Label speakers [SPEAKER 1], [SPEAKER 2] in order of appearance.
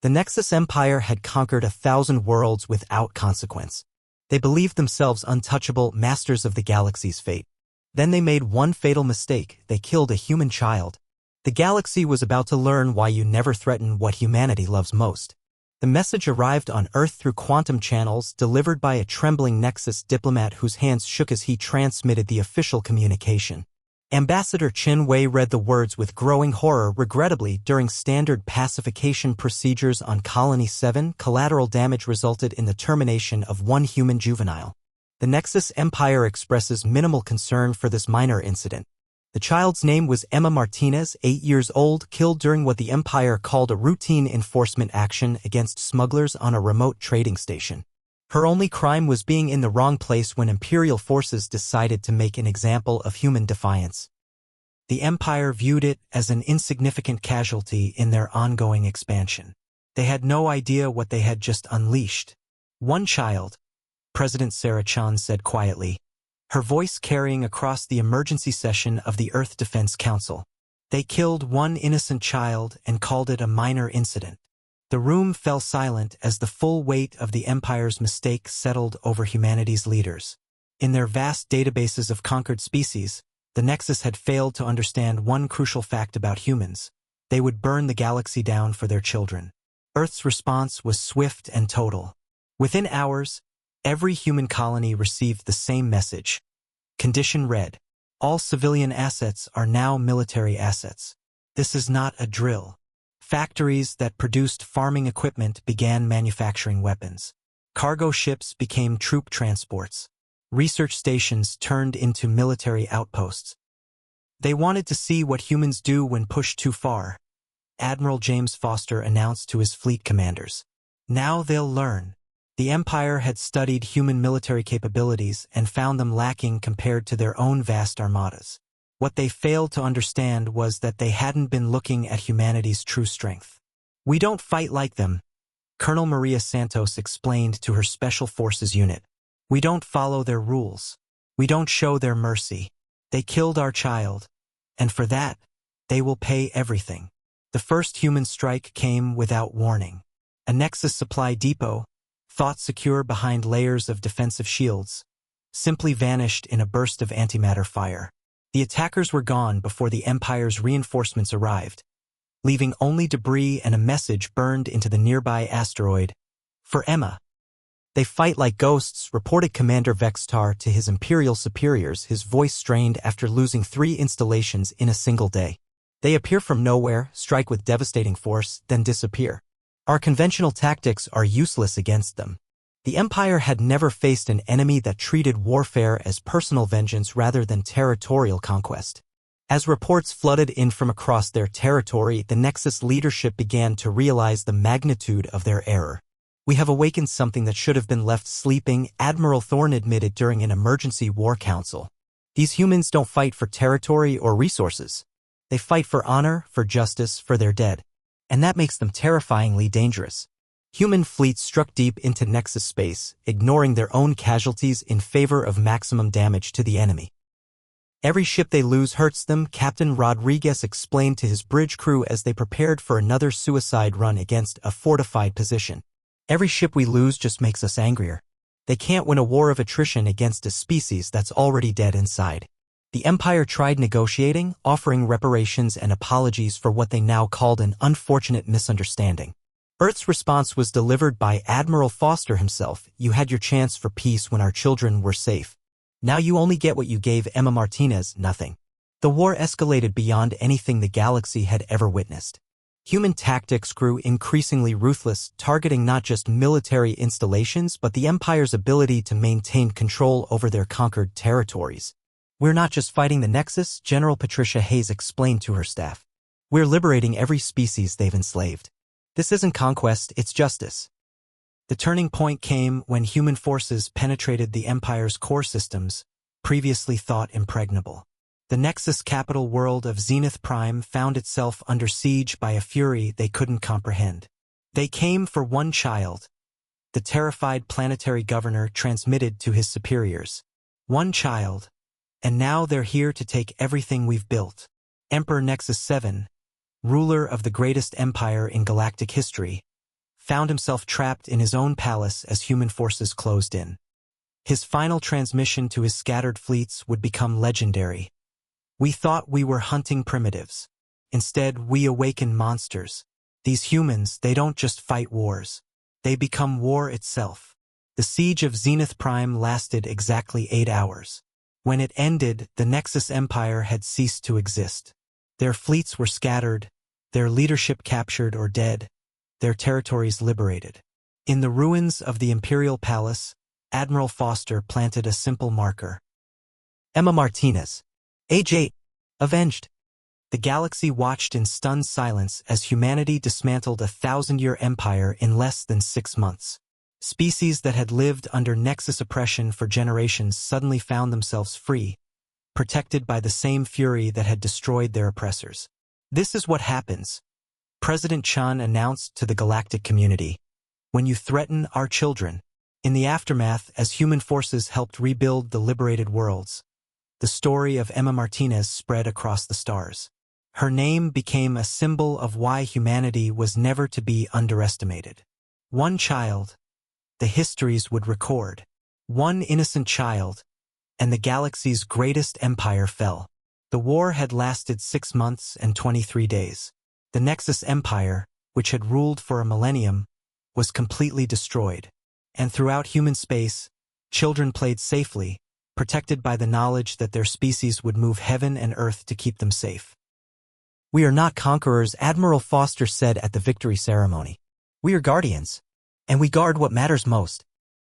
[SPEAKER 1] The Nexus Empire had conquered 1,000 worlds without consequence. They believed themselves untouchable, masters of the galaxy's fate. Then they made one fatal mistake. They killed a human child. The galaxy was about to learn why you never threaten what humanity loves most. The message arrived on Earth through quantum channels, delivered by a trembling Nexus diplomat whose hands shook as he transmitted the official communication. Ambassador Chin Wei read the words with growing horror. Regrettably, during standard pacification procedures on Colony 7, collateral damage resulted in the termination of one human juvenile. The Nexus Empire expresses minimal concern for this minor incident. The child's name was Emma Martinez, 8 years old, killed during what the Empire called a routine enforcement action against smugglers on a remote trading station. Her only crime was being in the wrong place when Imperial forces decided to make an example of human defiance. The Empire viewed it as an insignificant casualty in their ongoing expansion. They had no idea what they had just unleashed. One child, President Sarah Chan said quietly, her voice carrying across the emergency session of the Earth Defense Council. They killed one innocent child and called it a minor incident. The room fell silent as the full weight of the Empire's mistake settled over humanity's leaders. In their vast databases of conquered species, the Nexus had failed to understand one crucial fact about humans. They would burn the galaxy down for their children. Earth's response was swift and total. Within hours, every human colony received the same message. Condition read: all civilian assets are now military assets. This is not a drill. Factories that produced farming equipment began manufacturing weapons. Cargo ships became troop transports. Research stations turned into military outposts. They wanted to see what humans do when pushed too far. Admiral James Foster announced to his fleet commanders. Now they'll learn. The Empire had studied human military capabilities and found them lacking compared to their own vast armadas. What they failed to understand was that they hadn't been looking at humanity's true strength. We don't fight like them, Colonel Maria Santos explained to her Special Forces unit. We don't follow their rules. We don't show their mercy. They killed our child, and for that, they will pay everything. The first human strike came without warning. A Nexus supply depot, thought secure behind layers of defensive shields, simply vanished in a burst of antimatter fire. The attackers were gone before the Empire's reinforcements arrived, leaving only debris and a message burned into the nearby asteroid. For Emma. They fight like ghosts, reported Commander Vextar to his Imperial superiors, his voice strained after losing 3 installations in a single day. They appear from nowhere, strike with devastating force, then disappear. Our conventional tactics are useless against them. The Empire had never faced an enemy that treated warfare as personal vengeance rather than territorial conquest. As reports flooded in from across their territory, the Nexus leadership began to realize the magnitude of their error. We have awakened something that should have been left sleeping, Admiral Thorne admitted during an emergency war council. These humans don't fight for territory or resources. They fight for honor, for justice, for their dead. And that makes them terrifyingly dangerous. Human fleets struck deep into Nexus space, ignoring their own casualties in favor of maximum damage to the enemy. Every ship they lose hurts them, Captain Rodriguez explained to his bridge crew as they prepared for another suicide run against a fortified position. Every ship we lose just makes us angrier. They can't win a war of attrition against a species that's already dead inside. The Empire tried negotiating, offering reparations and apologies for what they now called an unfortunate misunderstanding. Earth's response was delivered by Admiral Foster himself. You had your chance for peace when our children were safe. Now you only get what you gave Emma Martinez, nothing. The war escalated beyond anything the galaxy had ever witnessed. Human tactics grew increasingly ruthless, targeting not just military installations but the Empire's ability to maintain control over their conquered territories. We're not just fighting the Nexus, General Patricia Hayes explained to her staff. We're liberating every species they've enslaved. This isn't conquest, it's justice. The turning point came when human forces penetrated the Empire's core systems, previously thought impregnable. The Nexus capital world of Zenith Prime found itself under siege by a fury they couldn't comprehend. They came for one child, the terrified planetary governor transmitted to his superiors. One child. And now they're here to take everything we've built. Emperor Nexus 7, ruler of the greatest empire in galactic history, found himself trapped in his own palace as human forces closed in. His final transmission to his scattered fleets would become legendary. "We thought we were hunting primitives. Instead, we awaken monsters. These humans, they don't just fight wars. They become war itself." The siege of Zenith Prime lasted exactly 8 hours. When it ended, the Nexus Empire had ceased to exist. Their fleets were scattered, their leadership captured or dead, their territories liberated. In the ruins of the Imperial Palace, Admiral Foster planted a simple marker. Emma Martinez, age 8, avenged. The galaxy watched in stunned silence as humanity dismantled a 1,000-year empire in less than 6 months. Species that had lived under Nexus oppression for generations suddenly found themselves free, protected by the same fury that had destroyed their oppressors. "This is what happens," President Chun announced to the galactic community, "when you threaten our children." In the aftermath, as human forces helped rebuild the liberated worlds, the story of Emma Martinez spread across the stars. Her name became a symbol of why humanity was never to be underestimated. One child, the histories would record. One innocent child, and the galaxy's greatest empire fell. The war had lasted 6 months and 23 days. The Nexus Empire, which had ruled for a millennium, was completely destroyed. And throughout human space, children played safely, protected by the knowledge that their species would move heaven and earth to keep them safe. "We are not conquerors," Admiral Foster said at the victory ceremony. "We are guardians, and we guard what matters most."